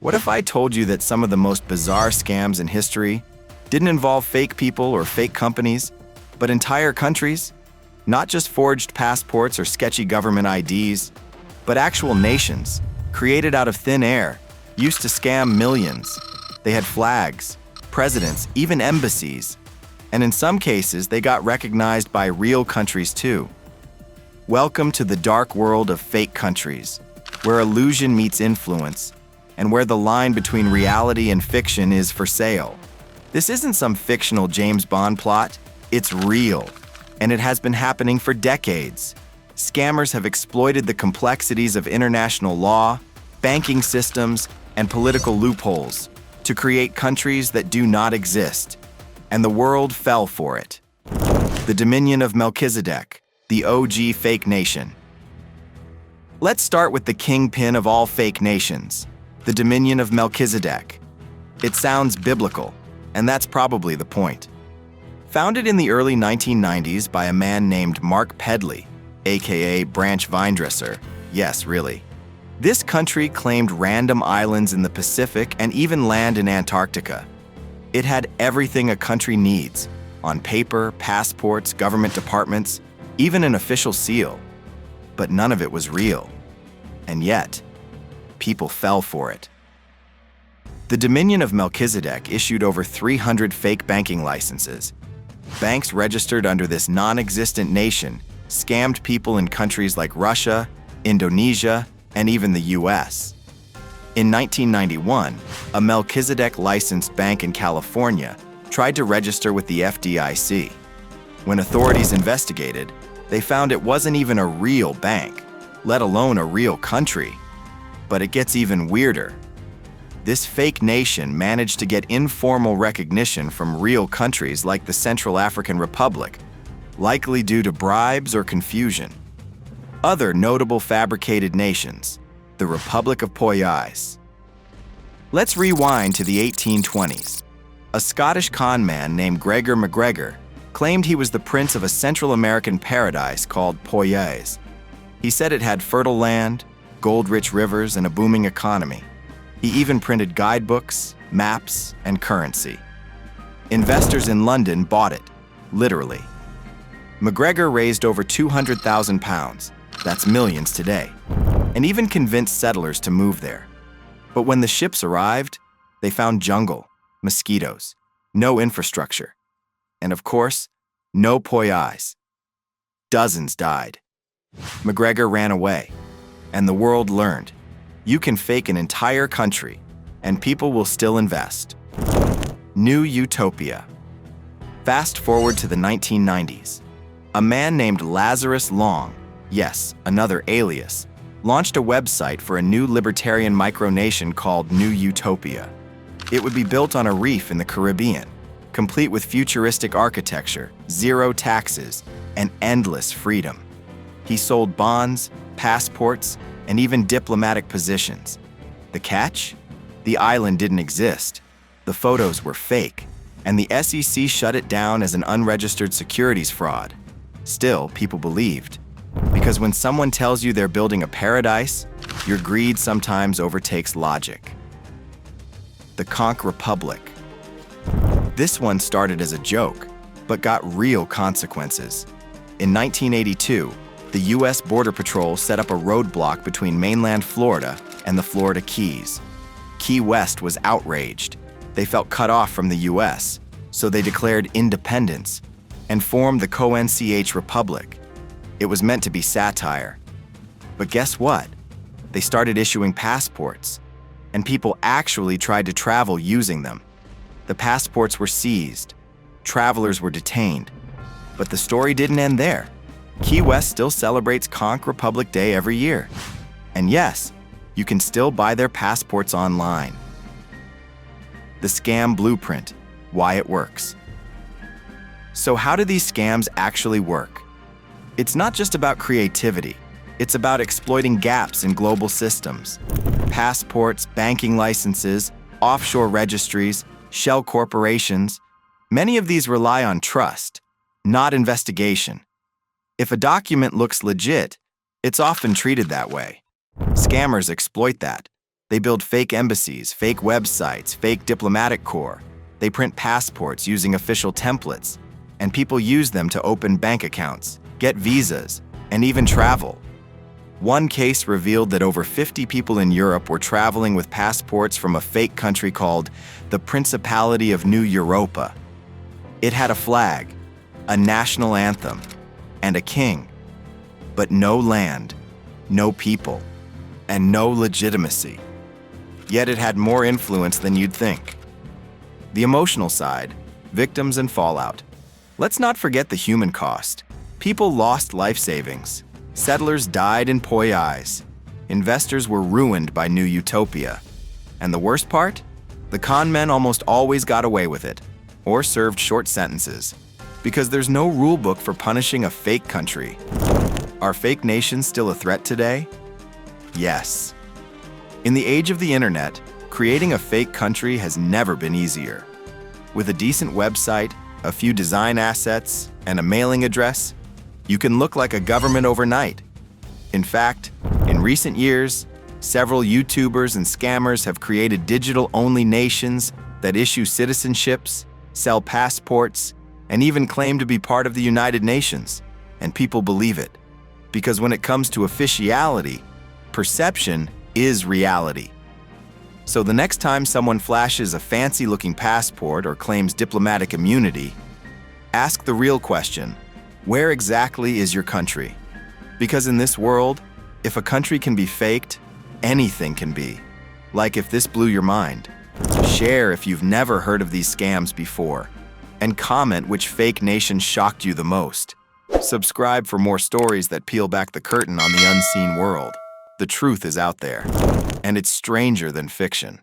What if I told you that some of the most bizarre scams in history didn't involve fake people or fake companies, but entire countries? Not just forged passports or sketchy government IDs, but actual nations, created out of thin air, used to scam millions. They had flags, presidents, even embassies. And in some cases, they got recognized by real countries too. Welcome to the dark world of fake countries, where illusion meets influence, and where the line between reality and fiction is for sale. This isn't some fictional James Bond plot, it's real, and it has been happening for decades. Scammers have exploited the complexities of international law, banking systems, and political loopholes to create countries that do not exist, and the world fell for it. The Dominion of Melchizedek, the OG fake nation. Let's start with the kingpin of all fake nations, the Dominion of Melchizedek. It sounds biblical, and that's probably the point. Founded in the early 1990s by a man named Mark Pedley, aka Branch Vinedresser, yes, really. This country claimed random islands in the Pacific and even land in Antarctica. It had everything a country needs, on paper, passports, government departments, even an official seal. But none of it was real. And yet, people fell for it. The Dominion of Melchizedek issued over 300 fake banking licenses. Banks registered under this non-existent nation scammed people in countries like Russia, Indonesia, and even the US. In 1991, a Melchizedek-licensed bank in California tried to register with the FDIC. When authorities investigated, they found it wasn't even a real bank, let alone a real country. But it gets even weirder. This fake nation managed to get informal recognition from real countries like the Central African Republic, likely due to bribes or confusion. Other notable fabricated nations, the Republic of Poyais. Let's rewind to the 1820s. A Scottish con man named Gregor MacGregor claimed he was the prince of a Central American paradise called Poyais. He said it had fertile land, gold-rich rivers, and a booming economy. He even printed guidebooks, maps, and currency. Investors in London bought it, literally. MacGregor raised over £200,000, that's millions today, and even convinced settlers to move there. But when the ships arrived, they found jungle, mosquitoes, no infrastructure, and of course, no Poyais. Dozens died. MacGregor ran away, and the world learned you can fake an entire country, and people will still invest. New Utopia. Fast forward to the 1990s. A man named Lazarus Long, yes, another alias, launched a website for a new libertarian micronation called New Utopia. It would be built on a reef in the Caribbean, complete with futuristic architecture, zero taxes, and endless freedom. He sold bonds, passports, and even diplomatic positions. The catch? The island didn't exist. The photos were fake, and the SEC shut it down as an unregistered securities fraud. Still, people believed. Because when someone tells you they're building a paradise, your greed sometimes overtakes logic. The Conch Republic. This one started as a joke, but got real consequences. In 1982, the U.S. Border Patrol set up a roadblock between mainland Florida and the Florida Keys. Key West was outraged. They felt cut off from the U.S., so they declared independence and formed the Co-NCH Republic. It was meant to be satire. But guess what? They started issuing passports, and people actually tried to travel using them. The passports were seized. Travelers were detained. But the story didn't end there. Key West still celebrates Conch Republic Day every year. And yes, you can still buy their passports online. The Scam Blueprint, why it works. So how do these scams actually work? It's not just about creativity. It's about exploiting gaps in global systems. Passports, banking licenses, offshore registries, shell corporations. Many of these rely on trust, not investigation. If a document looks legit, it's often treated that way. Scammers exploit that. They build fake embassies, fake websites, fake diplomatic corps. They print passports using official templates, and people use them to open bank accounts, get visas, and even travel. One case revealed that over 50 people in Europe were traveling with passports from a fake country called the Principality of New Europa. It had a flag, a national anthem, and a king, but no land, no people, and no legitimacy. Yet it had more influence than you'd think. The emotional side, victims and fallout. Let's not forget the human cost. People lost life savings. Settlers died in Poyais. Investors were ruined by New Utopia. And the worst part? The con men almost always got away with it, or served short sentences, because there's no rule book for punishing a fake country. Are fake nations still a threat today? Yes. In the age of the internet, creating a fake country has never been easier. With a decent website, a few design assets, and a mailing address, you can look like a government overnight. In fact, in recent years, several YouTubers and scammers have created digital-only nations that issue citizenships, sell passports, and even claim to be part of the United Nations. And people believe it. Because when it comes to officiality, perception is reality. So the next time someone flashes a fancy-looking passport or claims diplomatic immunity, ask the real question: where exactly is your country? Because in this world, if a country can be faked, anything can be. Like if this blew your mind. Share if you've never heard of these scams before, and comment which fake nation shocked you the most. Subscribe for more stories that peel back the curtain on the unseen world. The truth is out there, and it's stranger than fiction.